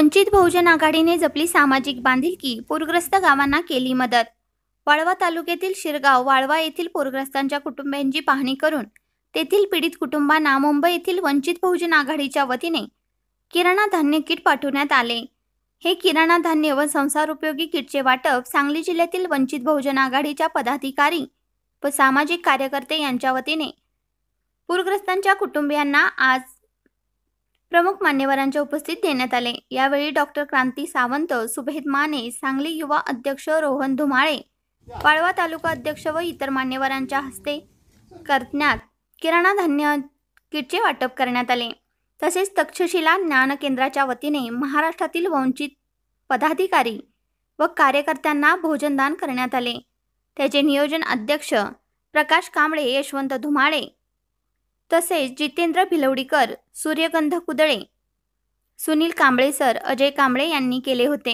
वंचित बहुजन आघाडीने जपली सामाजिक बांधिलकी, पूरग्रस्त गावांना केली मदत। वाळवा तालुक्यातील शिरगाव वाळवा येथील पूरग्रस्तांच्या कुटुंबियांची पाहणी करून तेथील पीडित कुटुंबांना मुंबई येथील वंचित बहुजन आघाडीच्या वतीने किराणा धान्य किट पाठवण्यात आले। हे किराणा धान्य व संसारोपयोगी किटचे वाटप सांगली जिल्ह्यातील वंचित बहुजन आघाडीच्या पदाधिकारी व सामाजिक कार्यकर्ते यांच्या वतीने पूरग्रस्तांच्या कुटुंबियांना आज प्रमुख मान्यवरांच्या उपस्थित देण्यात आले। यावेळी डॉक्टर क्रांती सावंत, सुभेद माने, सांगली युवा अध्यक्ष रोहन धुमाळे, वाळवा तालुका अध्यक्ष व इतर मान्यवरांच्या हस्ते करण्यात किराणा धान्य किटचे वाटप करण्यात आले। तसेच तक्षशिला ज्ञान केंद्राच्या वतीने महाराष्ट्रातील वंचित पदाधिकारी व कार्यकर्त्यांना भोजनदान करण्यात आले। त्याचे नियोजन अध्यक्ष प्रकाश कांबळे, यशवंत धुमाळे, तसेच जितेंद्र भिलवडीकर, सूर्यगंध कुदळे, सुनील कांबळे सर, अजय कांबळे यांनी केले होते।